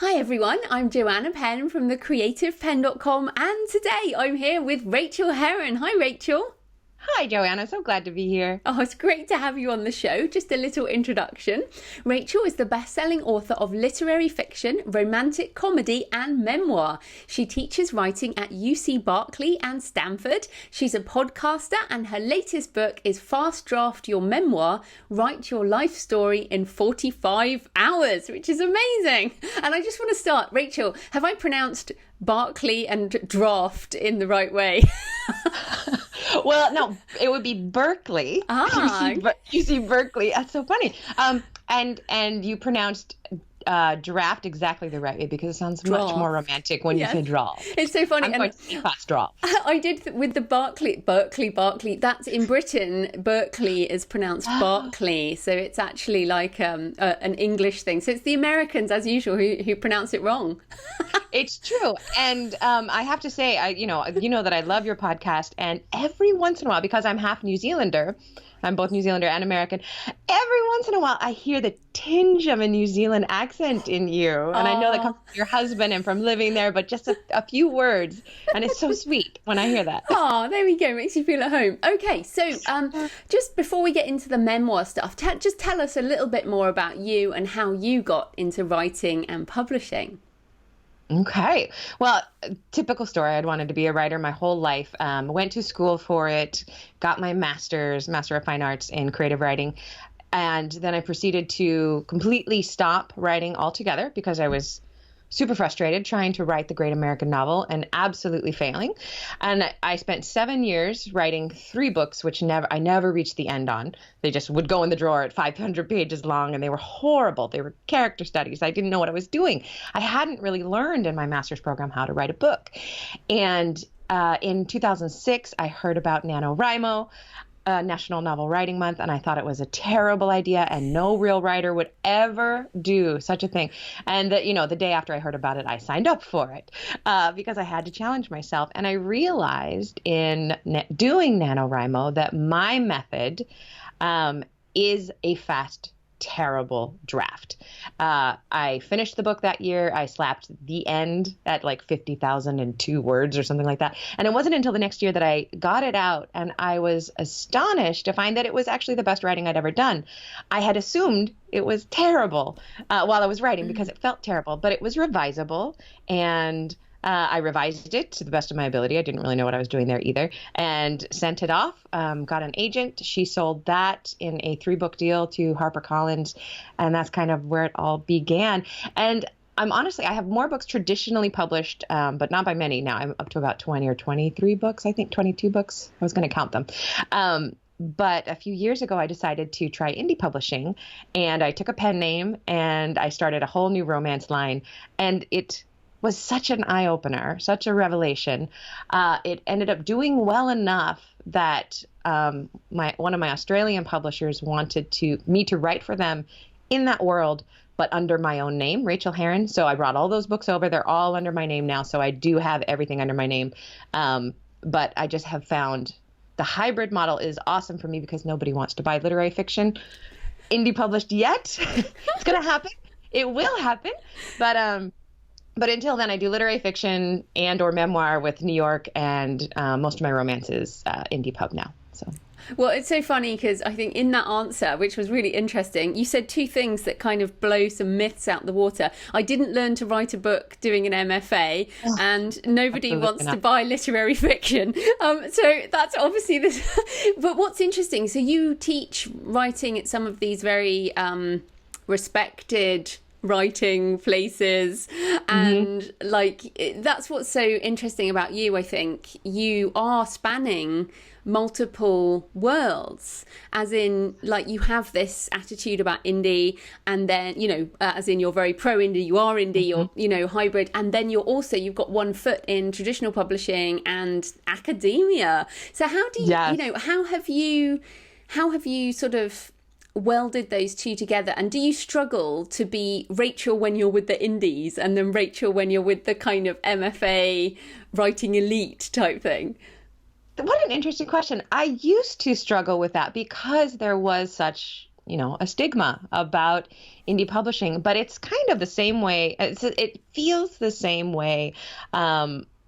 Hi everyone, I'm Joanna Penn from thecreativepenn.com and today I'm here with Rachael Herron. Hi Rachel. Hi, Joanna. So glad to be here. Oh, it's great to have you on the show. Just a little introduction. Rachel is the best-selling author of literary fiction, romantic comedy, and memoir. She teaches writing at UC Berkeley and Stanford. She's a podcaster, and her latest book is Fast Draft Your Memoir, Write Your Life Story in 45 Hours, which is amazing. And I just want to start, Rachel, have I pronounced Berkeley and draft in the right way? Well, no, it would be Berkeley. UC Berkeley. That's so funny. And you pronounced draft exactly the right way because it sounds much more romantic when you say draft. It's so funny. I'm going to say fast draft. I did with the Berkeley. That's in Britain. Berkeley is pronounced Berkeley, so it's actually like an English thing. So it's the Americans, as usual, who pronounce it wrong. It's true. And I have to say, you know that I love your podcast, and every once in a while, because I'm half New Zealander, I'm both New Zealander and American, every once in a while I hear the tinge of a New Zealand accent in you. And I know that comes from your husband and from living there, but just a few words. And it's so sweet when I hear that. Oh, there we go. Makes you feel at home. Okay, so just before we get into the memoir stuff, just tell us a little bit more about you and how you got into writing and publishing. Okay. Well, typical story. I'd wanted to be a writer my whole life. Went to school for it, got my Master of Fine Arts in creative writing. And then I proceeded to completely stop writing altogether because I was super frustrated trying to write the great American novel and absolutely failing. And I spent 7 years writing 3 books, which I never reached the end on. They just would go in the drawer at 500 pages long, and they were horrible. They were character studies. I didn't know what I was doing. I hadn't really learned in my master's program how to write a book. And in 2006, I heard about NaNoWriMo, National Novel Writing Month, and I thought it was a terrible idea and no real writer would ever do such a thing. And the day after I heard about it, I signed up for it because I had to challenge myself. And I realized in doing NaNoWriMo that my method is a fast, terrible draft. I finished the book that year. I slapped the end at like 50,002 words or something like that. And it wasn't until the next year that I got it out, and I was astonished to find that it was actually the best writing I'd ever done. I had assumed it was terrible while I was writing because it felt terrible, but it was revisable, and I revised it to the best of my ability. I didn't really know what I was doing there either, and sent it off, got an agent. She sold that in a 3-book deal to HarperCollins, and that's kind of where it all began. And I have more books traditionally published, but not by many now. I'm up to about 20 or 23 books, I think 22 books. I was going to count them. But a few years ago, I decided to try indie publishing, and I took a pen name and I started a whole new romance line, and it was such an eye-opener, such a revelation. It ended up doing well enough that one of my Australian publishers wanted me to write for them in that world, but under my own name, Rachael Herron. So I brought all those books over. They're all under my name now, so I do have everything under my name. But I just have found the hybrid model is awesome for me because nobody wants to buy literary fiction indie published yet. It's going to happen. It will happen. But until then, I do literary fiction and or memoir with New York, and most of my romance is indie pub now. So. Well, it's so funny because I think in that answer, which was really interesting, you said 2 things that kind of blow some myths out the water. I didn't learn to write a book doing an MFA, and nobody wants to buy literary fiction. So that's obviously this. But what's interesting, so you teach writing at some of these very respected writing places, and that's what's so interesting about you. I think you are spanning multiple worlds, as in you have this attitude about indie, and then as in you're very pro indie, you are indie, you're hybrid, and then you've got one foot in traditional publishing and academia. So how do you how have you sort of welded those two together, and do you struggle to be Rachel when you're with the indies and then Rachel when you're with the kind of MFA writing elite type thing? What an interesting question. I used to struggle with that because there was such a stigma about indie publishing, but it's kind of the same way. It feels the same way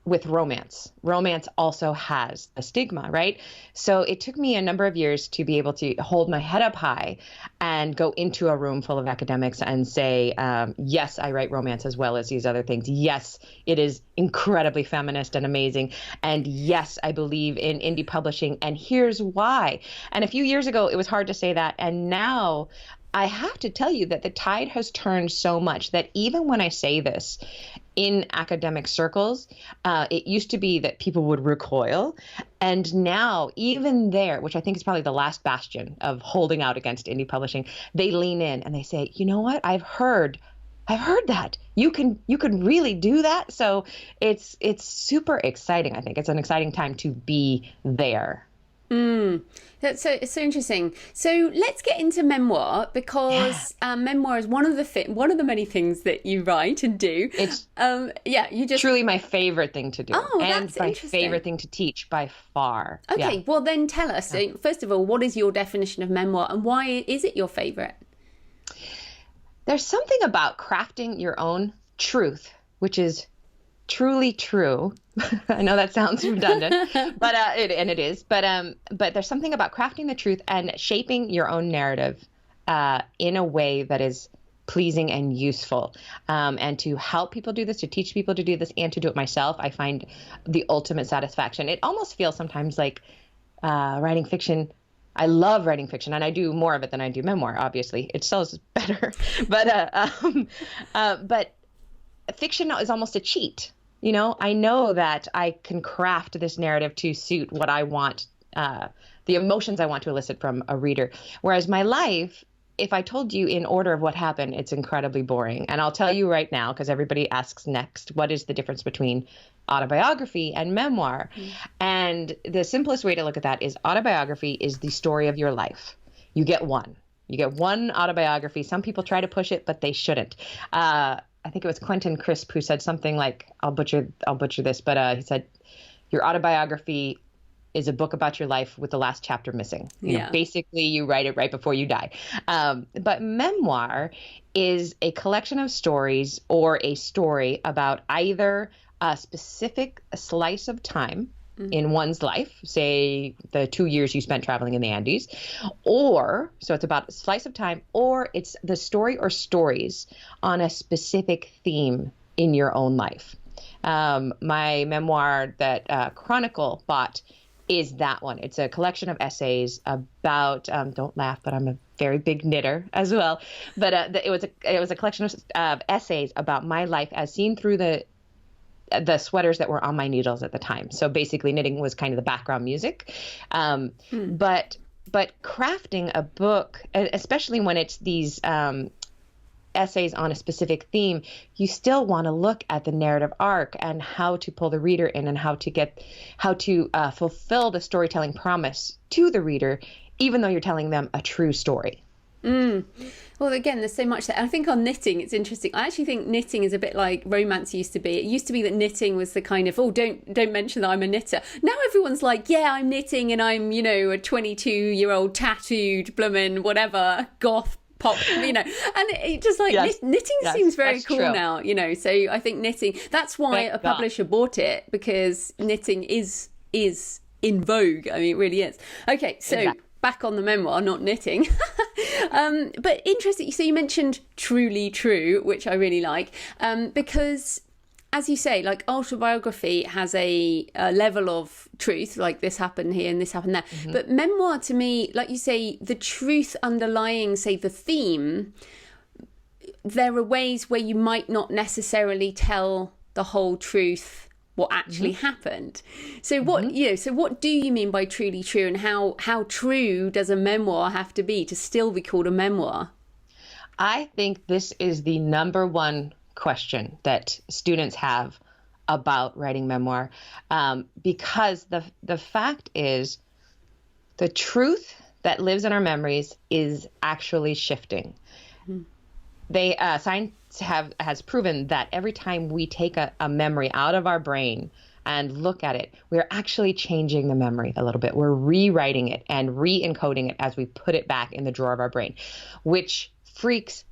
with romance. Romance also has a stigma, right? So it took me a number of years to be able to hold my head up high and go into a room full of academics and say, yes, I write romance as well as these other things. Yes, it is incredibly feminist and amazing. And yes, I believe in indie publishing. And here's why. And a few years ago, it was hard to say that. And now I have to tell you that the tide has turned so much that even when I say this in academic circles, it used to be that people would recoil. And now even there, which I think is probably the last bastion of holding out against indie publishing, they lean in and they say, you know what? I've heard that you can really do that. So it's super exciting. I think it's an exciting time to be there. That's it's so interesting. So let's get into memoir, because memoir is one of the many things that you write and do. It's you just truly my favorite thing to do, and that's my interesting. favorite thing to teach by far. Okay, well then tell us. So first of all, what is your definition of memoir, and why is it your favorite? There's something about crafting your own truth, which is truly true. I know that sounds redundant, but it is. But there's something about crafting the truth and shaping your own narrative in a way that is pleasing and useful, and to help people do this, to teach people to do this, and to do it myself. I find the ultimate satisfaction. It almost feels sometimes like writing fiction. I love writing fiction, and I do more of it than I do memoir. Obviously, it sells better, but fiction is almost a cheat. I know that I can craft this narrative to suit what I want, the emotions I want to elicit from a reader. Whereas my life, if I told you in order of what happened, it's incredibly boring. And I'll tell you right now, because everybody asks next, what is the difference between autobiography and memoir? And the simplest way to look at that is autobiography is the story of your life. You get one. You get one autobiography. Some people try to push it, but they shouldn't. I think it was Quentin Crisp who said something like, I'll butcher this, but he said, your autobiography is a book about your life with the last chapter missing. You know, basically, you write it right before you die. But memoir is a collection of stories or a story about either a specific slice of time in one's life, say the 2 years you spent traveling in the Andes, or so it's about a slice of time, or it's the story or stories on a specific theme in your own life. My memoir that Chronicle bought is that one. It's a collection of essays about, don't laugh, but I'm a very big knitter as well. But it was a collection of essays about my life as seen through the sweaters that were on my needles at the time. So basically knitting was kind of the background music. But crafting a book, especially when it's these essays on a specific theme, you still want to look at the narrative arc and how to pull the reader in and how to fulfill the storytelling promise to the reader, even though you're telling them a true story. Well, again, there's so much that I think on knitting, it's interesting. I actually think knitting is a bit like romance used to be. It used to be that knitting was the kind of, don't mention that I'm a knitter. Now everyone's like, yeah, I'm knitting and I'm, a 22-year-old tattooed bloomin' whatever, goth pop, and it just like knitting seems very cool true. Now, so I think knitting, that's why a publisher bought it, because knitting is in vogue. I mean, it really is. Okay, so exactly. Back on the memoir, not knitting. But interesting. So you mentioned truly true, which I really like, because as you say, like autobiography has a level of truth, like this happened here and this happened there. Mm-hmm. But memoir, to me, like you say, the truth underlying, say, the theme, there are ways where you might not necessarily tell the whole truth, what actually happened. So what do you mean by truly true, and how true does a memoir have to be to still be called a memoir? I think this is the number one question that students have about writing memoir, because the fact is the truth that lives in our memories is actually shifting. Science has proven that every time we take a memory out of our brain and look at it, we're actually changing the memory a little bit. We're rewriting it and re-encoding it as we put it back in the drawer of our brain, which freaks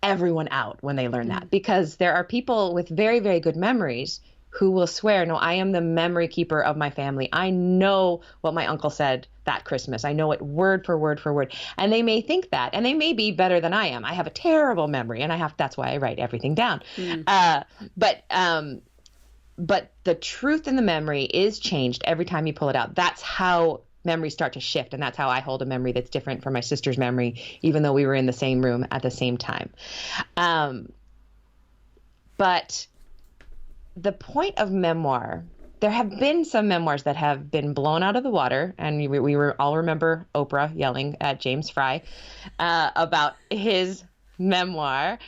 everyone out when they learn that, because there are people with very, very good memories who will swear, no, I am the memory keeper of my family. I know what my uncle said that Christmas. I know it word for word for word. And they may think that, and they may be better than I am. I have a terrible memory, and that's why I write everything down. But the truth in the memory is changed every time you pull it out. That's how memories start to shift. And that's how I hold a memory that's different from my sister's memory, even though we were in the same room at the same time. But the point of memoir, there have been some memoirs that have been blown out of the water, and we all remember Oprah yelling at James Fry about his memoir,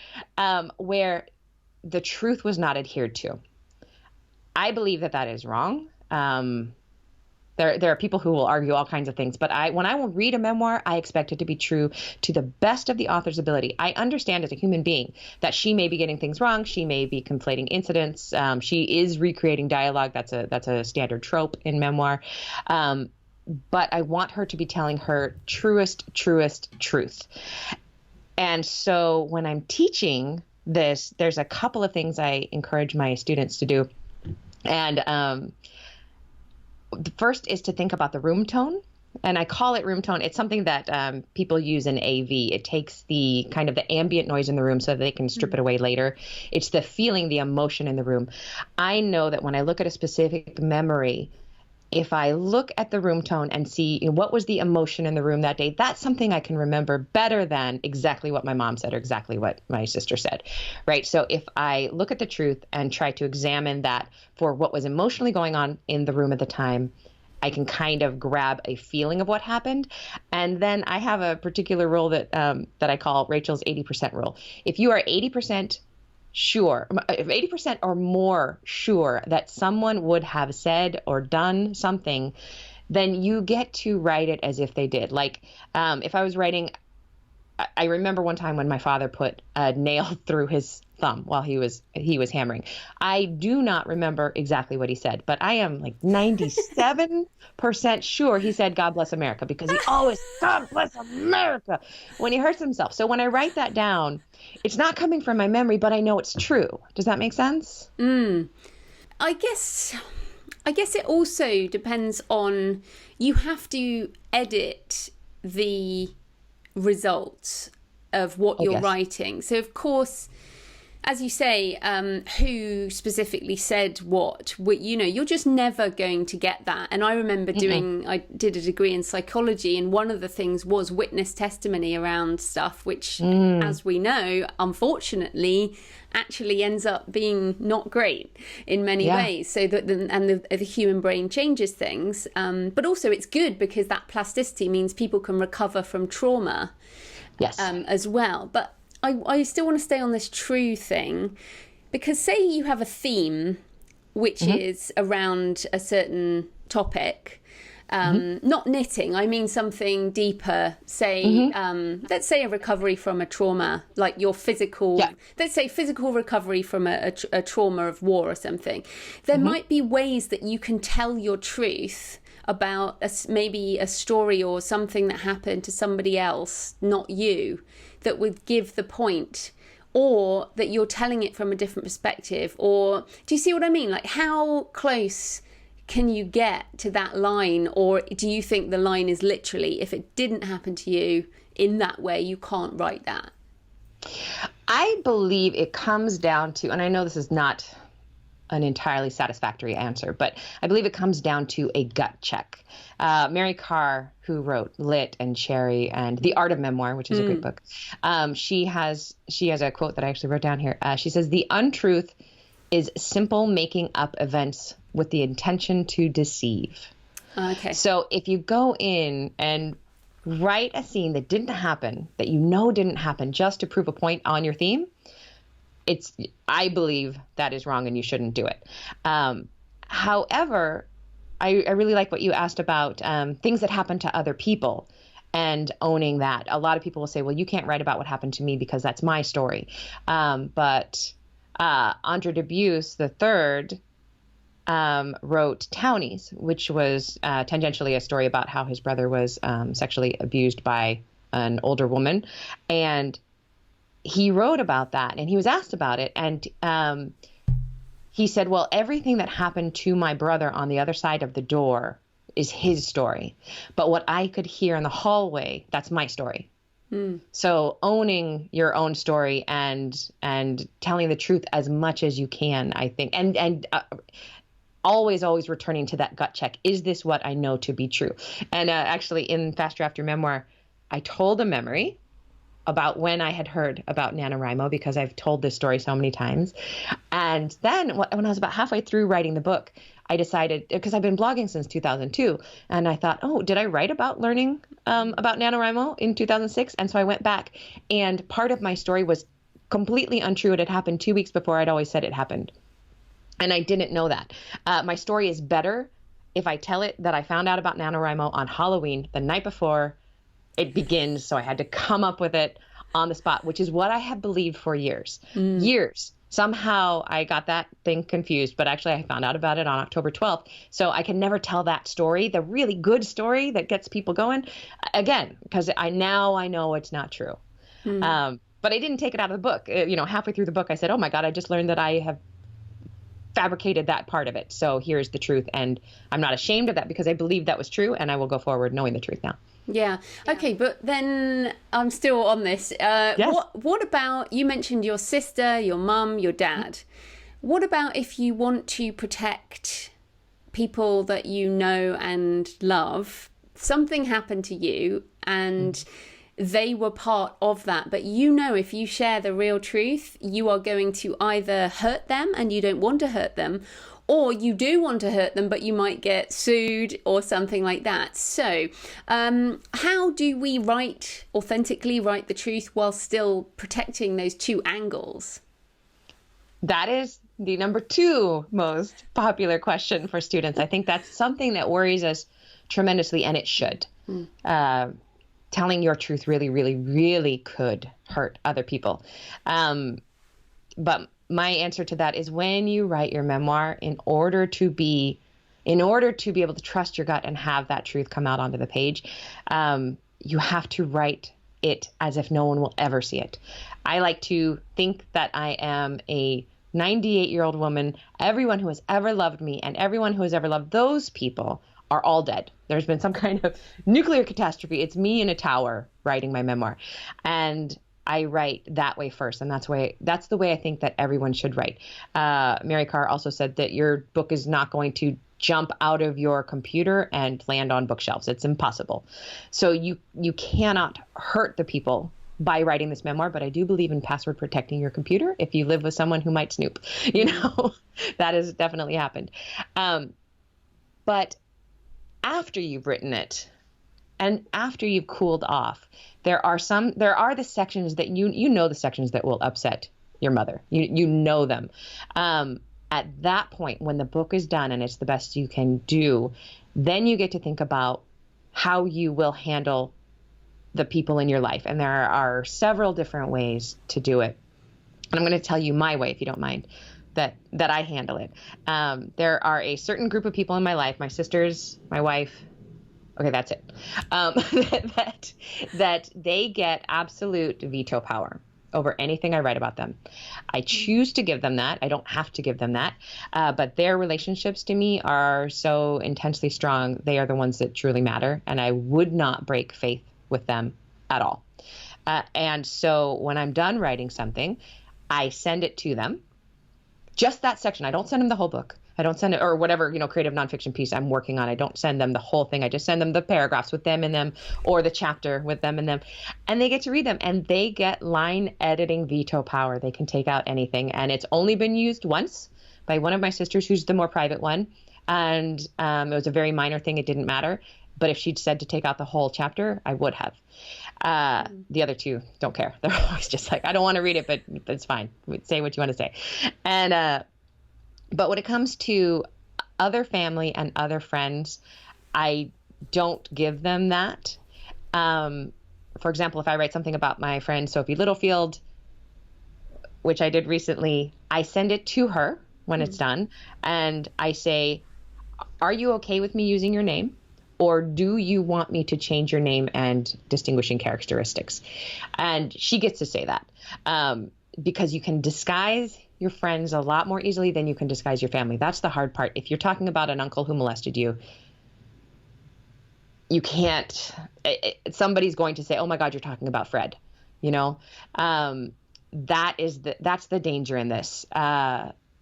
where the truth was not adhered to. I believe that is wrong. There are people who will argue all kinds of things, but when I will read a memoir, I expect it to be true to the best of the author's ability. I understand as a human being that she may be getting things wrong. She may be conflating incidents. She is recreating dialogue. That's a standard trope in memoir. But I want her to be telling her truest truth. And so when I'm teaching this, there's a couple of things I encourage my students to do. And the first is to think about the room tone. And I call it room tone. It's something that people use in AV. It takes the kind of the ambient noise in the room so that they can strip it away later. It's the feeling, the emotion in the room. I know that when I look at a specific memory, if I look at the room tone and see what was the emotion in the room that day, that's something I can remember better than exactly what my mom said or exactly what my sister said, right? So if I look at the truth and try to examine that for what was emotionally going on in the room at the time, I can kind of grab a feeling of what happened. And then I have a particular rule that I call Rachel's 80% rule. If you are 80% sure, if 80% or more sure that someone would have said or done something, then you get to write it as if they did. Like if I was writing, I remember one time when my father put a nail through his thumb while he was hammering. I do not remember exactly what he said, but I am like 97% sure he said, "God bless America," because he always, "God bless America," when he hurts himself. So when I write that down, it's not coming from my memory, but I know it's true. Does that make sense? I guess it also depends on, you have to edit the results of what you're writing. So of course, as you say, who specifically said what, you're just never going to get that. And I remember I did a degree in psychology, and one of the things was witness testimony around stuff, which, as we know, unfortunately, actually ends up being not great in many ways. So that the human brain changes things, but also it's good because that plasticity means people can recover from trauma, as well. But I still want to stay on this true thing, because say you have a theme which is around a certain topic, not knitting, I mean something deeper, say, let's say a recovery from a trauma, like your physical, let's say physical recovery from a trauma of war or something. There might be ways that you can tell your truth about maybe a story or something that happened to somebody else, not you, that would give the point, or that you're telling it from a different perspective. Or do you see what I mean? Like, how close can you get to that line? Or do you think the line is literally, if it didn't happen to you in that way, you can't write that? I believe it comes down to, and I know this is not an entirely satisfactory answer, but I believe it comes down to a gut check. Mary Karr, who wrote Lit and Cherry and The Art of Memoir, which is a great book, she has a quote that I actually wrote down here. She says, "The untruth is simple making up events with the intention to deceive." Okay. So if you go in and write a scene that didn't happen, that didn't happen, just to prove a point on your theme, I believe that is wrong and you shouldn't do it. However, I really like what you asked about things that happen to other people and owning that. A lot of people will say, well, you can't write about what happened to me because that's my story. But Andre Dubus III wrote Townies, which was tangentially a story about how his brother was sexually abused by an older woman. And he wrote about that, and he was asked about it. And he said, well, everything that happened to my brother on the other side of the door is his story. But what I could hear in the hallway, that's my story. So owning your own story and telling the truth as much as you can, I think, and always returning to that gut check. Is this what I know to be true? And actually in Fast Draft Your Memoir, I told a memory about when I had heard about NaNoWriMo, because I've told this story so many times. And then when I was about halfway through writing the book, I decided, because I've been blogging since 2002, and I thought, oh, did I write about learning about NaNoWriMo in 2006? And so I went back, and part of my story was completely untrue. It had happened 2 weeks before I'd always said it happened. And I didn't know that. My story is better if I tell it that I found out about NaNoWriMo on Halloween, the night before it begins. So I had to come up with it on the spot, which is what I have believed for years. Somehow I got that thing confused, but actually I found out about it on October 12th. So I can never tell that story, the really good story that gets people going, again, because I know it's not true. But I didn't take it out of the book. Halfway through the book, I said, oh my God, I just learned that I have fabricated that part of it. So here's the truth. And I'm not ashamed of that, because I believe that was true, and I will go forward knowing the truth now. Yeah. Okay. But then I'm still on this. Yes. What about, you mentioned your sister, your mum, your dad. What about if you want to protect people that you know and love? Something happened to you and they were part of that. But if you share the real truth, you are going to either hurt them and you don't want to hurt them, or you do want to hurt them, but you might get sued or something like that. So how do we authentically write the truth while still protecting those two angles? That is the number 2 most popular question for students. I think that's something that worries us tremendously, and it should. Telling your truth really, really, really could hurt other people. But my answer to that is, when you write your memoir, in order to be able to trust your gut and have that truth come out onto the page, you have to write it as if no one will ever see it. I like to think that I am a 98-year-old woman. Everyone who has ever loved me and everyone who has ever loved those people are all dead. There's been some kind of nuclear catastrophe. It's me in a tower writing my memoir. And I write that way first. And that's the way I think that everyone should write. Mary Carr also said that your book is not going to jump out of your computer and land on bookshelves. It's impossible. So you cannot hurt the people by writing this memoir, but I do believe in password protecting your computer if you live with someone who might snoop. That has definitely happened. But after you've written it and after you've cooled off, there are the sections that the sections that will upset your mother. You know them. At that point, when the book is done and it's the best you can do, then you get to think about how you will handle the people in your life. And there are several different ways to do it. And I'm going to tell you my way, if you don't mind, that I handle it. There are a certain group of people in my life, my sisters, my wife. Okay, that's it. That they get absolute veto power over anything I write about them. I choose to give them that. I don't have to give them that. But their relationships to me are so intensely strong. They are the ones that truly matter. And I would not break faith with them at all. And so when I'm done writing something, I send it to them. Just that section. I don't send them the whole book. I don't send it, or whatever, creative nonfiction piece I'm working on. I don't send them the whole thing. I just send them the paragraphs with them in them, or the chapter with them in them. And they get to read them, and they get line editing veto power. They can take out anything. And it's only been used once by one of my sisters, who's the more private one. And it was a very minor thing. It didn't matter. But if she'd said to take out the whole chapter, I would have. The other two don't care. They're always just like, I don't want to read it, but it's fine. Say what you want to say. And, but when it comes to other family and other friends, I don't give them that. For example, if I write something about my friend Sophie Littlefield, which I did recently, I send it to her when it's done. And I say, are you okay with me using your name? Or do you want me to change your name and distinguishing characteristics? And she gets to say that, because you can disguise your friends a lot more easily than you can disguise your family. That's the hard part. If you're talking about an uncle who molested you, you can't, somebody's going to say, oh my God, you're talking about Fred, you know? That's the danger in this.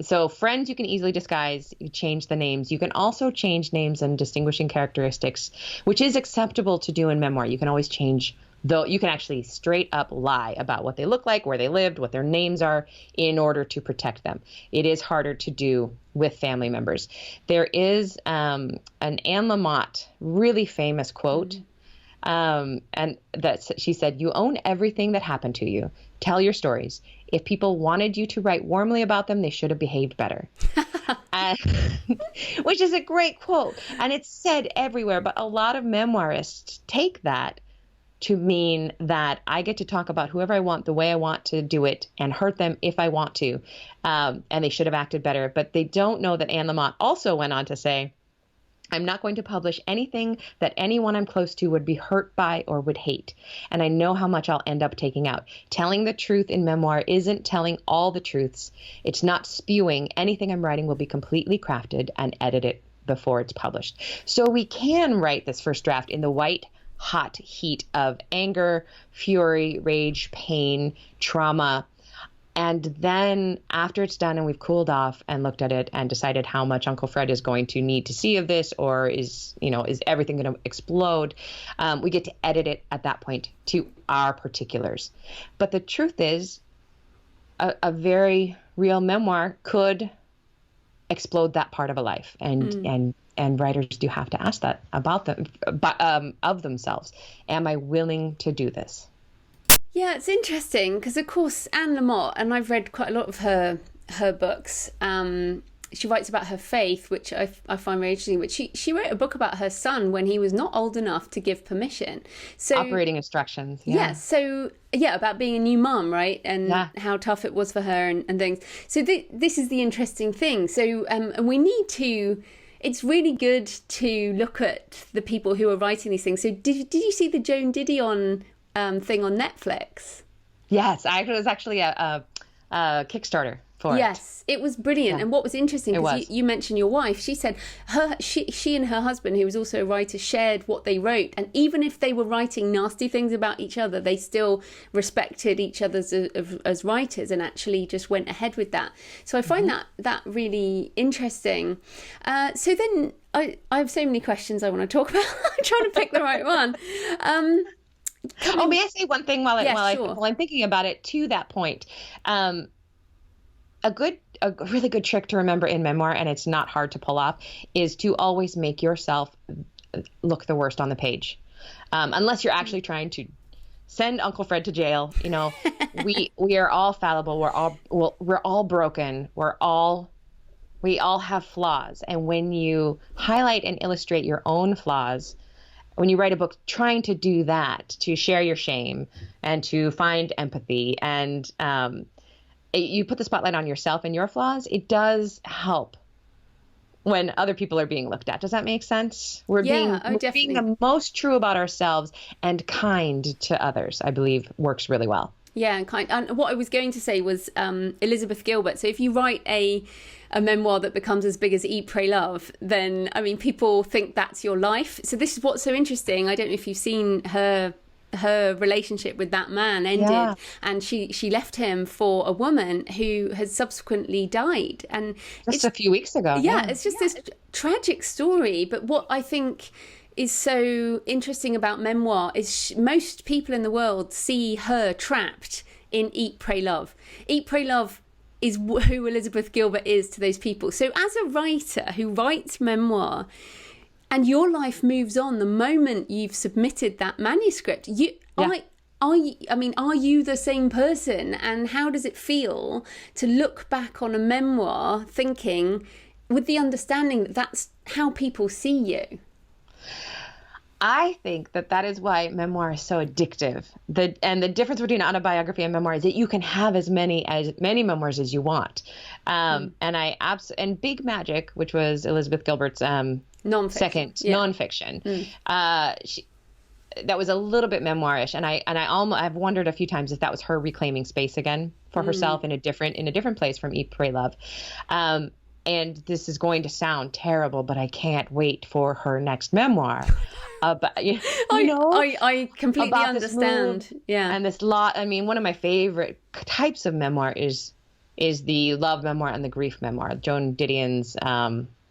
So friends, you can easily disguise, you change the names. You can also change names and distinguishing characteristics, which is acceptable to do in memoir. You can always change, though you can actually straight up lie about what they look like, where they lived, what their names are, in order to protect them. It is harder to do with family members. There is an Anne Lamott really famous quote, and that she said, "You own everything that happened to you. Tell your stories. If people wanted you to write warmly about them, they should have behaved better." Which is a great quote. And it's said everywhere. But a lot of memoirists take that to mean that I get to talk about whoever I want, the way I want to do it, and hurt them if I want to. And they should have acted better. But they don't know that Anne Lamott also went on to say, I'm not going to publish anything that anyone I'm close to would be hurt by or would hate. And I know how much I'll end up taking out. Telling the truth in memoir isn't telling all the truths. It's not spewing. Anything I'm writing will be completely crafted and edited before it's published. So we can write this first draft in the white hot heat of anger, fury, rage, pain, trauma. And then after it's done and we've cooled off and looked at it and decided how much Uncle Fred is going to need to see of this, or is everything going to explode, we get to edit it at that point to our particulars. But the truth is, a very real memoir could explode that part of a life, and writers do have to ask that about them, of themselves. Am I willing to do this? Yeah, it's interesting because, of course, Anne Lamott, and I've read quite a lot of her books. She writes about her faith, which I find very interesting. But she wrote a book about her son when he was not old enough to give permission. So operating instructions. Yeah. So about being a new mum, right, and how tough it was for her and things. So this is the interesting thing. So and we need to. It's really good to look at the people who are writing these things. So did you see the Joan Didion thing on Netflix? Yes, it was actually a Kickstarter for it. Yes, it was brilliant. Yeah. And what was interesting, because you mentioned your wife, she said she and her husband, who was also a writer, shared what they wrote. And even if they were writing nasty things about each other, they still respected each other as writers and actually just went ahead with that. So I find that really interesting. So then I have so many questions I want to talk about. I'm trying to pick the right one. May I say one thing while I'm thinking about it to that point? A really good trick to remember in memoir, and it's not hard to pull off, is to always make yourself look the worst on the page. Unless you're actually trying to send Uncle Fred to jail. We are all fallible. We're all broken. We all have flaws. And when you highlight and illustrate your own flaws, when you write a book, trying to do that, to share your shame and to find empathy, and you put the spotlight on yourself and your flaws, it does help when other people are being looked at. Does that make sense? We're being the most true about ourselves and kind to others, I believe, works really well. Yeah, and kind. And what I was going to say was Elizabeth Gilbert. So if you write a memoir that becomes as big as Eat, Pray, Love, then, people think that's your life. So this is what's so interesting. I don't know if you've seen her relationship with that man ended, and she left him for a woman who has subsequently died. And just a few weeks ago. Yeah, it's just this tragic story. But what I think is so interesting about memoir is most people in the world see her trapped in Eat, Pray, Love. Eat, Pray, Love is who Elizabeth Gilbert is to those people. So as a writer who writes memoir, and your life moves on the moment you've submitted that manuscript, are you the same person? And how does it feel to look back on a memoir thinking, with the understanding that that's how people see you? I think that is why memoir is so addictive. And the difference between autobiography and memoir is that you can have as many memoirs as you want. And Big Magic, which was Elizabeth Gilbert's Nonfiction. second nonfiction, that was a little bit memoirish, and I've wondered a few times if that was her reclaiming space again for herself in a different place from Eat, Pray, Love. And this is going to sound terrible, but I can't wait for her next memoir. I completely understand. Yeah. And this lot, I mean, one of my favorite types of memoir is the love memoir and the grief memoir. Joan Didion's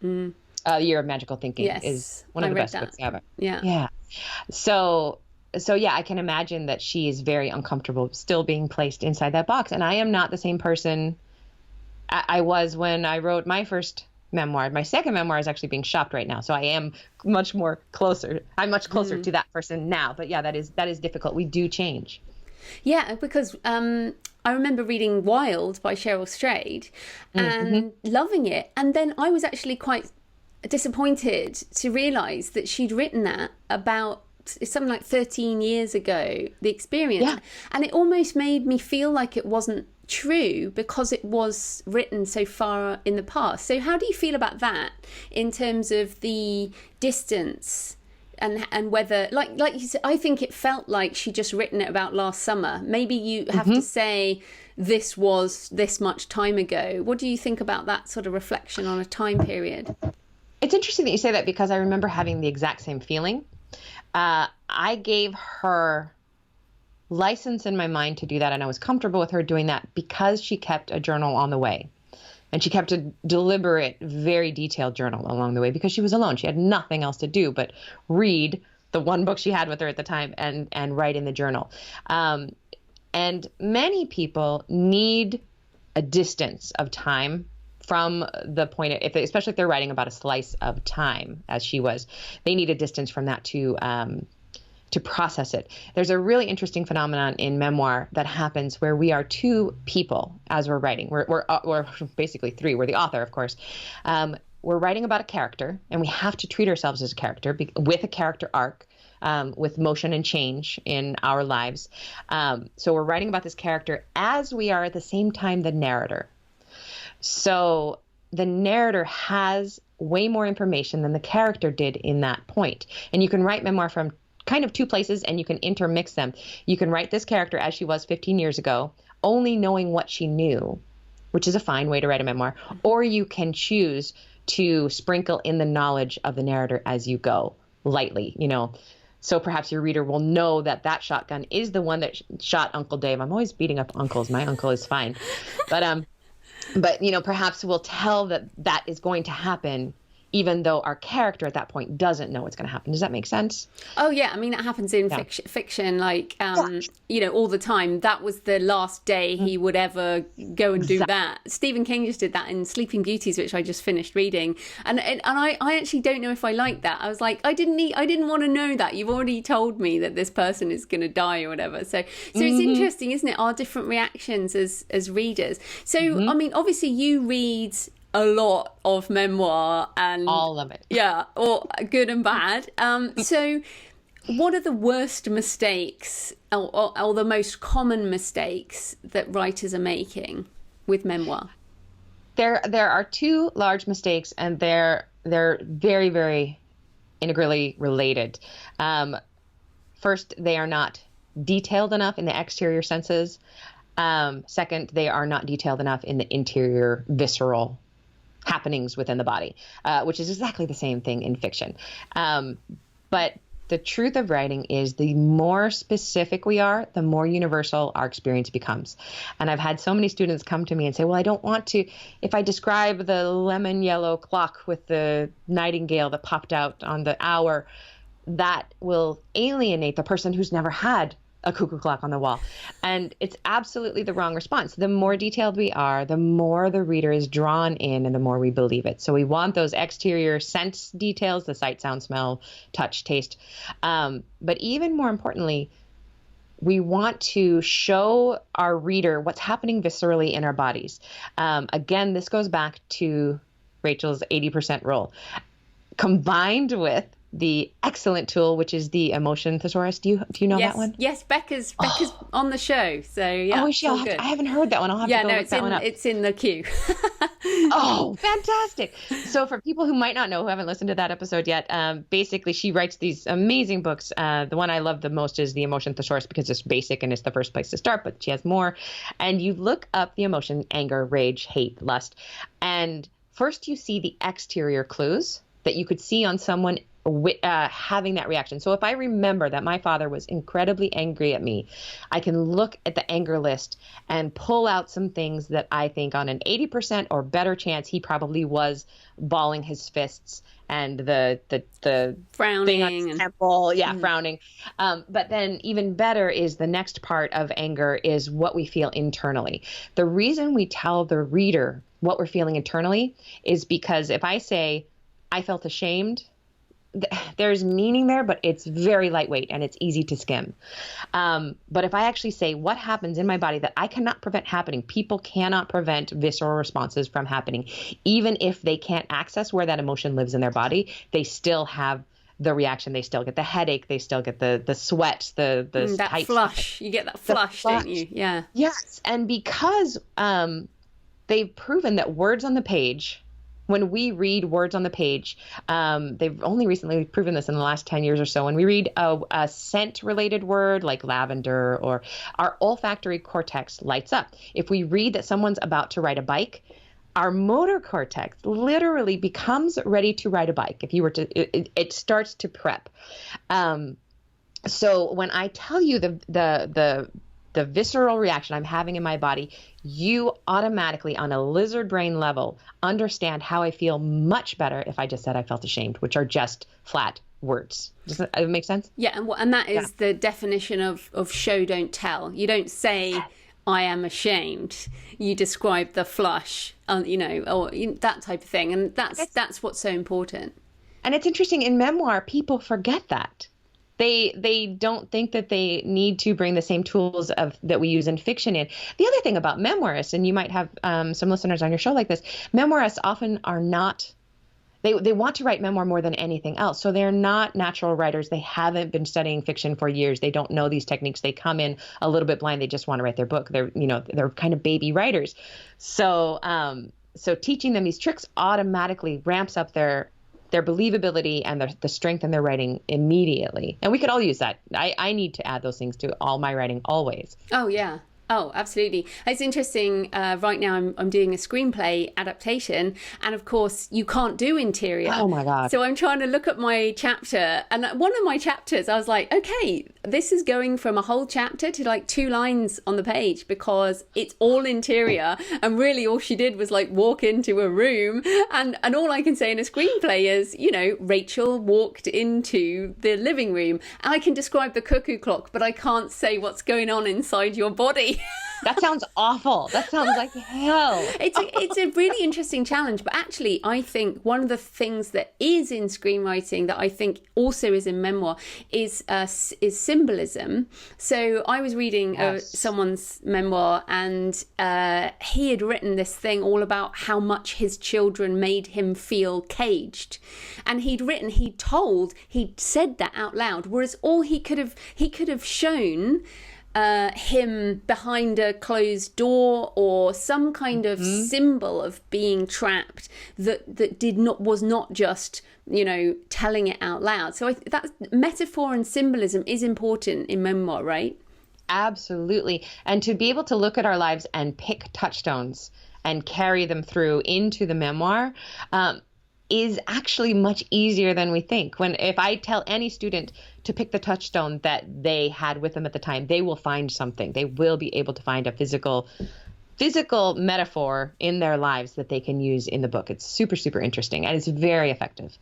Year of Magical Thinking is one of the best books ever. Yeah. Yeah. So yeah, I can imagine that she is very uncomfortable still being placed inside that box. And I am not the same person I was when I wrote my first memoir. My second memoir is actually being shopped right now. So I am much closer to that person now. But yeah, that is difficult. We do change. Yeah, because I remember reading Wild by Cheryl Strayed and loving it. And then I was actually quite disappointed to realise that she'd written that about something like 13 years ago, the experience. Yeah. And it almost made me feel like it wasn't true because it was written so far in the past. So how do you feel about that in terms of the distance and whether, like you said, I think it felt like she just written it about last summer. Maybe you have to say this was this much time ago. What do you think about that sort of reflection on a time period? It's interesting that you say that because I remember having the exact same feeling. I gave her license in my mind to do that, and I was comfortable with her doing that because she kept a journal on the way. And she kept a deliberate, very detailed journal along the way because she was alone. She had nothing else to do but read the one book she had with her at the time and write in the journal. And many people need a distance of time from the point, especially if they're writing about a slice of time, as she was, they need a distance from that to process it. There's a really interesting phenomenon in memoir that happens where we are two people as we're writing. We're basically three. We're the author, of course. We're writing about a character, and we have to treat ourselves as a character with a character arc, with motion and change in our lives. So we're writing about this character as we are at the same time the narrator. So the narrator has way more information than the character did in that point. And you can write memoir from kind of two places, and you can intermix them. You can write this character as she was 15 years ago, only knowing what she knew, which is a fine way to write a memoir. Or you can choose to sprinkle in the knowledge of the narrator as you go, lightly, So perhaps your reader will know that shotgun is the one that shot Uncle Dave. I'm always beating up uncles. My uncle is fine. But perhaps we'll tell that is going to happen, even though our character at that point doesn't know what's going to happen. Does that make sense? Oh, yeah. I mean, it happens in fiction, like, all the time. That was the last day he would ever go and do that. Stephen King just did that in Sleeping Beauties, which I just finished reading. And I actually don't know if I like that. I was like, I didn't want to know that. You've already told me that this person is going to die or whatever. So it's interesting, isn't it? Our different reactions as readers. So, I mean, obviously you read a lot of memoir and all of it. Yeah, or good and bad. So what are the worst mistakes or the most common mistakes that writers are making with memoir? There are two large mistakes, and they're very, very integrally related. First, they are not detailed enough in the exterior senses. Second, they are not detailed enough in the interior, visceral happenings within the body, which is exactly the same thing in fiction. But the truth of writing is the more specific we are, the more universal our experience becomes. And I've had so many students come to me and say, well, I don't want to, if I describe the lemon yellow clock with the nightingale that popped out on the hour, that will alienate the person who's never had a cuckoo clock on the wall. And it's absolutely the wrong response. The more detailed we are, the more the reader is drawn in and the more we believe it. So we want those exterior sense details, the sight, sound, smell, touch, taste. But even more importantly, we want to show our reader what's happening viscerally in our bodies. Again, this goes back to Rachel's 80% rule. Combined with the excellent tool, which is the Emotion Thesaurus. Do you know that one? Yes, Becca's on the show. So yeah, oh, is she? I haven't heard that one. I'll have to go look that one up. It's in the queue. Oh, fantastic. So for people who might not know, who haven't listened to that episode yet, basically she writes these amazing books. The one I love the most is the Emotion Thesaurus because it's basic and it's the first place to start, but she has more. And you look up the emotion, anger, rage, hate, lust, and first you see the exterior clues that you could see on someone having that reaction. So if I remember that my father was incredibly angry at me, I can look at the anger list and pull out some things that I think on an 80% or better chance he probably was balling his fists and the frowning thing on his temple, frowning. But then even better is the next part of anger is what we feel internally. The reason we tell the reader what we're feeling internally is because if I say, I felt ashamed, there's meaning there, but it's very lightweight and it's easy to skim. But if I actually say what happens in my body that I cannot prevent happening, people cannot prevent visceral responses from happening. Even if they can't access where that emotion lives in their body, they still have the reaction. They still get the headache. They still get the sweat, the that flush. You get that flush, don't you? Yeah. Yes. And because they've proven that words on the page, when we read words on the page, they've only recently proven this in the last 10 years or so. When we read a scent-related word like lavender, or our olfactory cortex lights up. If we read that someone's about to ride a bike, our motor cortex literally becomes ready to ride a bike. If you were to, it starts to prep. So when I tell you the visceral reaction I'm having in my body, you automatically, on a lizard brain level, understand how I feel much better if I just said I felt ashamed, which are just flat words. Does that make sense? Yeah, and that is the definition of show, don't tell. You don't say, I am ashamed. You describe the flush, or that type of thing. And that's what's so important. And it's interesting, in memoir, people forget that. They don't think that they need to bring the same tools that we use in fiction in. The other thing about memoirists, and you might have some listeners on your show like this, memoirists often are not, they want to write memoir more than anything else. So they're not natural writers. They haven't been studying fiction for years. They don't know these techniques. They come in a little bit blind. They just want to write their book. They're kind of baby writers. So teaching them these tricks automatically ramps up their believability and the strength in their writing immediately. And we could all use that. I need to add those things to all my writing always. Oh, yeah. Oh, absolutely. It's interesting. Right now I'm doing a screenplay adaptation, and of course you can't do interior. Oh my God. So I'm trying to look at my chapter, and one of my chapters I was like, okay, this is going from a whole chapter to like 2 lines on the page because it's all interior, and really all she did was like walk into a room, and all I can say in a screenplay is, Rachel walked into the living room, and I can describe the cuckoo clock, but I can't say what's going on inside your body. That sounds awful. That sounds like hell. It's a really interesting challenge. But actually, I think one of the things that is in screenwriting that I think also is in memoir is symbolism. So I was reading someone's memoir, and he had written this thing all about how much his children made him feel caged. And he'd said that out loud, whereas all he could have shown him behind a closed door or some kind of symbol of being trapped that was not just telling it out loud. So that metaphor and symbolism is important in memoir, right? Absolutely. And to be able to look at our lives and pick touchstones and carry them through into the memoir is actually much easier than we think. If I tell any student to pick the touchstone that they had with them at the time, they will find something. They will be able to find a physical metaphor in their lives that they can use in the book. It's super, super interesting, and it's very effective.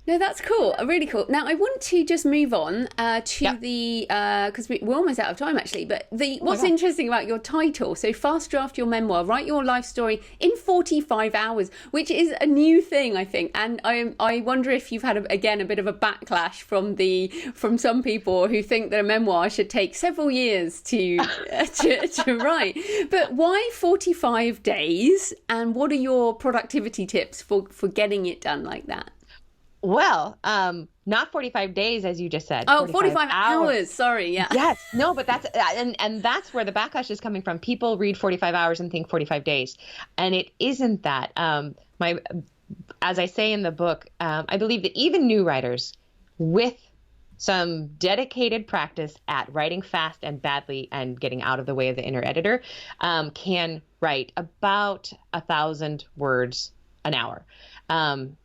No, that's cool. Really cool. Now, I want to just move on to the, because we're almost out of time, actually, but what's interesting about your title, so Fast Draft Your Memoir, Write Your Life Story in 45 hours, which is a new thing, I think. And I wonder if you've had, a bit of a backlash from some people who think that a memoir should take several years to write. But why 45 days? And what are your productivity tips for getting it done like that? Well, not 45 days, as you just said. Oh, 45 hours. Sorry. Yeah. Yes. No, but that's, and that's where the backlash is coming from. People read 45 hours and think 45 days. And it isn't that. As I say in the book, I believe that even new writers with some dedicated practice at writing fast and badly and getting out of the way of the inner editor, can write about 1,000 words an hour,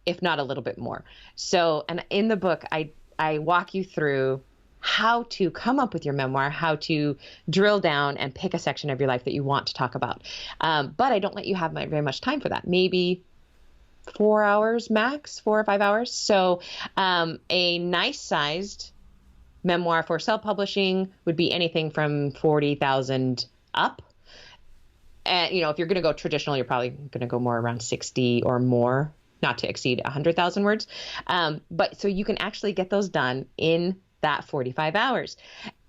if not a little bit more. So, and in the book, I walk you through how to come up with your memoir, how to drill down and pick a section of your life that you want to talk about. But I don't let you have very much time for that. Maybe 4 hours max, 4 or 5 hours. So a nice sized memoir for self-publishing would be anything from 40,000 up. And, if you're going to go traditional, you're probably going to go more around 60 or more, not to exceed 100,000 words. But so you can actually get those done in that 45 hours.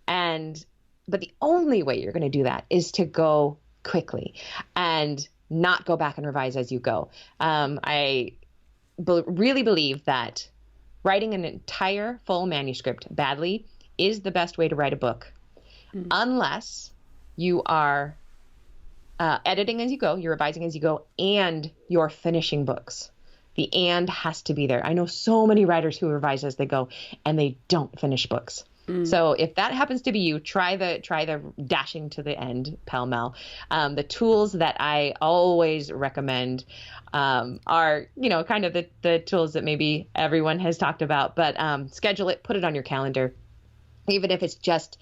But the only way you're going to do that is to go quickly and not go back and revise as you go. I really believe that writing an entire full manuscript badly is the best way to write a book, unless you are editing as you go, you're revising as you go, and you're finishing books. The and has to be there. I know so many writers who revise as they go and they don't finish books. So if that happens to be you, try the dashing to the end pell-mell. The tools that I always recommend are, kind of the tools that maybe everyone has talked about, but schedule it, put it on your calendar. Even if it's just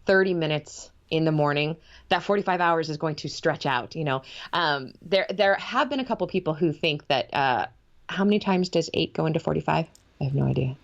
30 minutes in the morning, that 45 hours is going to stretch out. There have been a couple people who think that, how many times does 8 go into 45? I have no idea.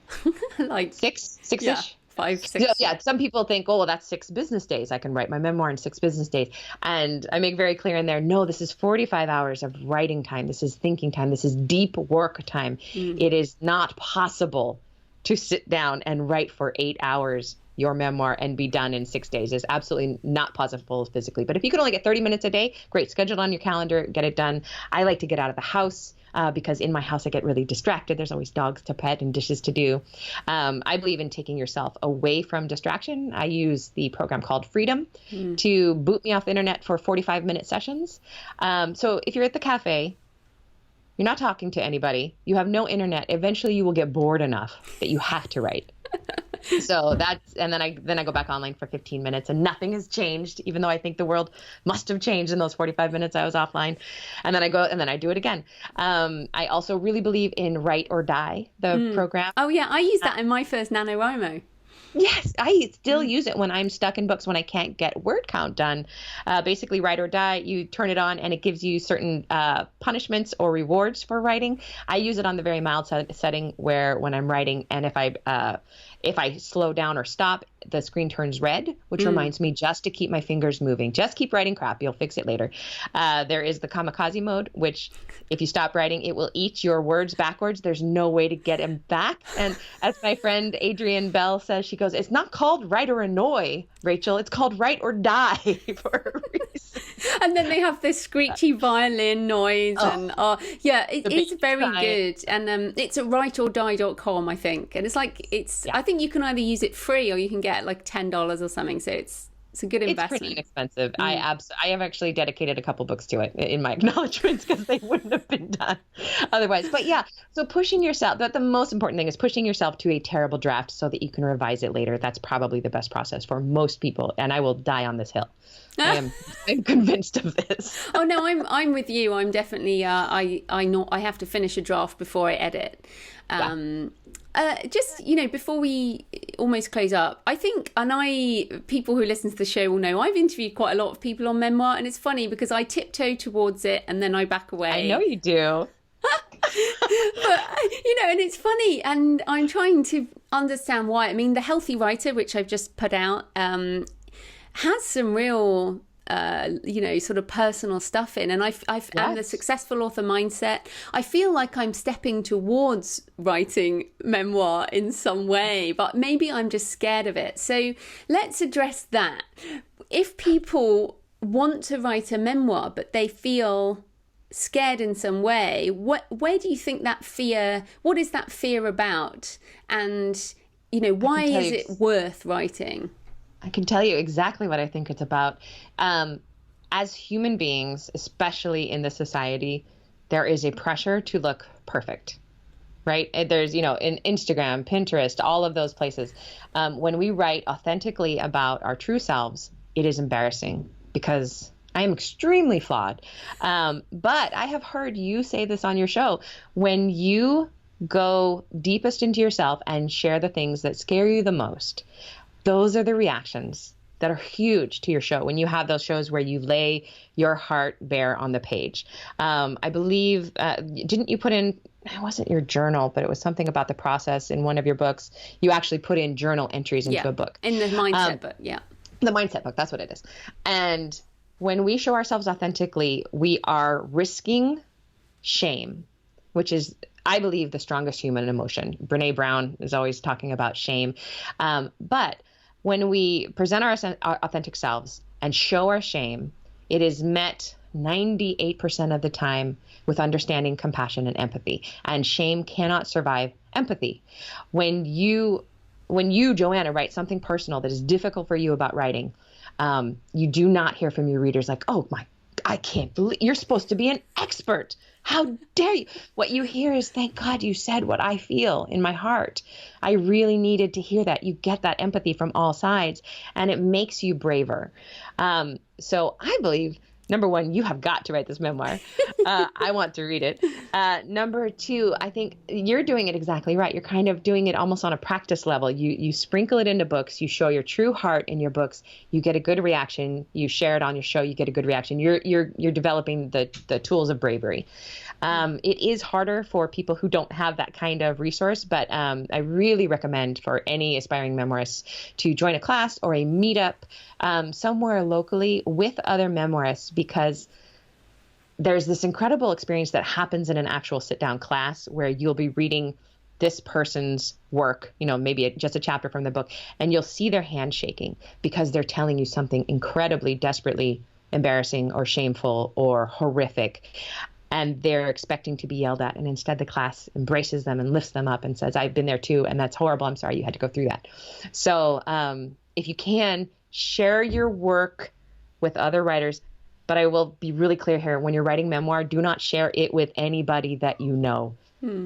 Like six-ish? Yeah. 5, 6. So, yeah, some people think, oh, well, that's 6 business days. I can write my memoir in 6 business days. And I make very clear in there, no, this is 45 hours of writing time. This is thinking time. This is deep work time. It is not possible to sit down and write for 8 hours your memoir and be done in 6 days. It's absolutely not possible physically. But if you can only get 30 minutes a day, great. Schedule it on your calendar, get it done. I like to get out of the house. Because in my house, I get really distracted. There's always dogs to pet and dishes to do. I believe in taking yourself away from distraction. I use the program called Freedom to boot me off the internet for 45-minute sessions. So if you're at the cafe, you're not talking to anybody, you have no internet, eventually you will get bored enough that you have to write. So and then I go back online for 15 minutes and nothing has changed, even though I think the world must have changed in those 45 minutes I was offline. And then I go and then I do it again. I also really believe in Write or Die, the program. Oh yeah, I use that in my first NaNoWriMo. Yes, I still use it when I'm stuck in books, when I can't get word count done. Basically, Write or Die, you turn it on and it gives you certain punishments or rewards for writing. I use it on the very mild setting where when I'm writing, and if I slow down or stop, the screen turns red, which reminds me just to keep my fingers moving. Just keep writing crap. You'll fix it later. There is the kamikaze mode, which if you stop writing, it will eat your words backwards. There's no way to get them back. And as my friend Adrienne Bell says, she goes, it's not called Write or Annoy, Rachel. It's called Write or Die for a reason. And then they have this screechy violin noise. It's very good. And it's at writeordie.com, I think. And it's like, I think you can either use it free or you can get like $10 or something. So it's a good investment. It's pretty inexpensive. I have actually dedicated a couple books to it in my acknowledgments because they wouldn't have been done otherwise. But yeah, so pushing yourself, but the most important thing is pushing yourself to a terrible draft so that you can revise it later. That's probably the best process for most people. And I will die on this hill. I'm convinced of this. Oh no, I'm with you. I'm definitely I have to finish a draft before I edit. Just, before we almost close up, I think, people who listen to the show will know, I've interviewed quite a lot of people on Memoir, and it's funny because I tiptoe towards it and then I back away. I know you do. But, and it's funny, and I'm trying to understand why. I mean, The Healthy Writer, which I've just put out, has some real sort of personal stuff in, and I'm the successful author mindset. I feel like I'm stepping towards writing memoir in some way, but maybe I'm just scared of it. So let's address that. If people want to write a memoir, but they feel scared in some way, where do you think what is that fear about? And, why is it worth writing? I can tell you exactly what I think it's about. As human beings, especially in this society, there is a pressure to look perfect, right? There's, in Instagram, Pinterest, all of those places. When we write authentically about our true selves, it is embarrassing because I am extremely flawed. But I have heard you say this on your show. When you go deepest into yourself and share the things that scare you the most, those are the reactions that are huge to your show. When you have those shows where you lay your heart bare on the page. I believe, didn't you put in, it wasn't your journal, but it was something about the process in one of your books. You actually put in journal entries into a book. In the mindset book, yeah. The mindset book, that's what it is. And when we show ourselves authentically, we are risking shame, which is, I believe, the strongest human emotion. Brene Brown is always talking about shame. But when we present our authentic selves and show our shame, it is met 98% of the time with understanding, compassion, and empathy. And shame cannot survive empathy. When you, Joanna, write something personal that is difficult for you about writing, you do not hear from your readers like, oh my, I can't believe you're supposed to be an expert. How dare you? What you hear is, thank God you said what I feel in my heart. I really needed to hear that. You get that empathy from all sides, and it makes you braver. So I believe, number one, you have got to write this memoir. I want to read it. Number two, I think you're doing it exactly right. You're kind of doing it almost on a practice level. You sprinkle it into books. You show your true heart in your books. You get a good reaction. You share it on your show. You get a good reaction. You're developing the tools of bravery. It is harder for people who don't have that kind of resource, but I really recommend for any aspiring memoirists to join a class or a meetup somewhere locally with other memoirists, because there's this incredible experience that happens in an actual sit-down class where you'll be reading this person's work, maybe just a chapter from the book, and you'll see their hand shaking because they're telling you something incredibly, desperately embarrassing or shameful or horrific. And they're expecting to be yelled at. And instead the class embraces them and lifts them up and says, I've been there too. And that's horrible. I'm sorry you had to go through that. So if you can, share your work with other writers. But I will be really clear here. When you're writing memoir, do not share it with anybody that you know.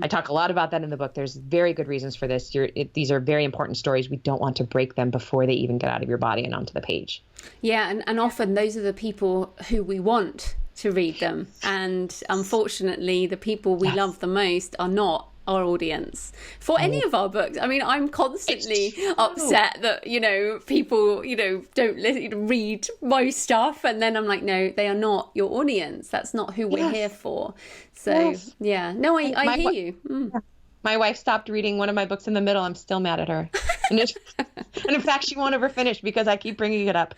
I talk a lot about that in the book. There's very good reasons for this. These are very important stories. We don't want to break them before they even get out of your body and onto the page. Yeah, and often those are the people who we want to read them. And unfortunately, the people we love the most are not our audience for any of our books. I mean, I'm constantly upset that, people, don't read most stuff. And then I'm like, no, they are not your audience. That's not who we're here for. So, yeah. No, I hear you. My wife stopped reading one of my books in the middle. I'm still mad at her. And in fact, she won't ever finish because I keep bringing it up.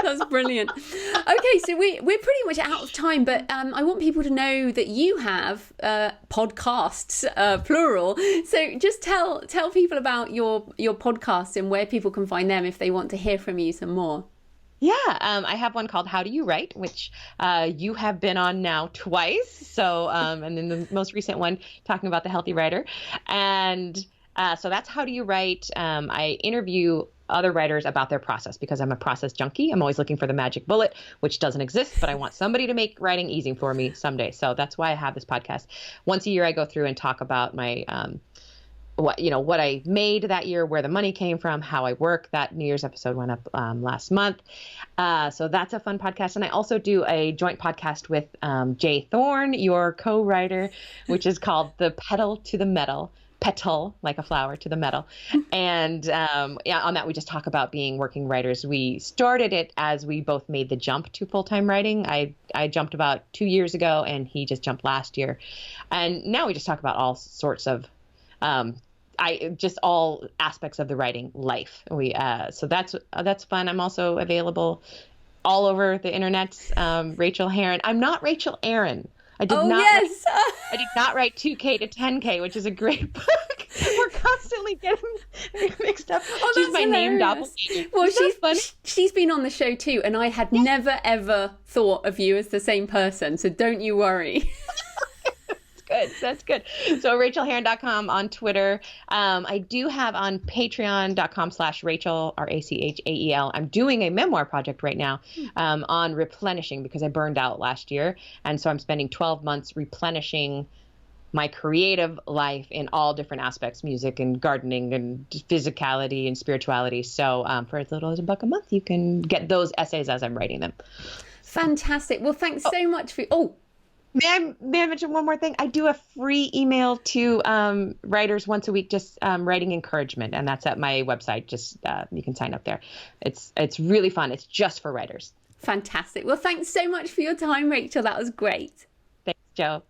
That's brilliant. Okay, so we're pretty much out of time, but I want people to know that you have podcasts, plural. So just tell people about your podcasts and where people can find them if they want to hear from you some more. Yeah, I have one called How Do You Write, which you have been on now twice. So, and then the most recent one talking about the healthy writer. And so that's How Do You Write. I interview other writers about their process because I'm a process junkie. I'm always looking for the magic bullet, which doesn't exist, but I want somebody to make writing easy for me someday. So that's why I have this podcast. Once a year, I go through and talk about my what I made that year, where the money came from, how I work. That New Year's episode went up last month. So that's a fun podcast. And I also do a joint podcast with Jay Thorne, your co-writer, which is called The Petal to the Metal. Petal, like a flower, to the metal. And on that, we just talk about being working writers. We started it as we both made the jump to full-time writing. I jumped about 2 years ago, and he just jumped last year. And now we just talk about all sorts of all aspects of the writing life. So that's fun. I'm also available all over the internet. Rachael Herron. I'm not Rachael Herron. I did not write 2K to 10K, which is a great book. We're constantly get them mixed up. Oh, She's that's my name hilarious. doppelganger. Well, Isn't that funny? she's been on the show too, and I had never ever thought of you as the same person. So don't you worry. Good. That's good. So RachelHerron.com on Twitter. I do have on Patreon.com/Rachel, Rachael. I'm doing a memoir project right now on replenishing because I burned out last year. And so I'm spending 12 months replenishing my creative life in all different aspects, music and gardening and physicality and spirituality. So for as little as $1 a month, you can get those essays as I'm writing them. Fantastic. Well, thanks so much for... May I mention one more thing? I do a free email to writers once a week, just writing encouragement, and that's at my website. Just you can sign up there. It's really fun. It's just for writers. Fantastic. Well, thanks so much for your time, Rachel. That was great. Thanks, Joe.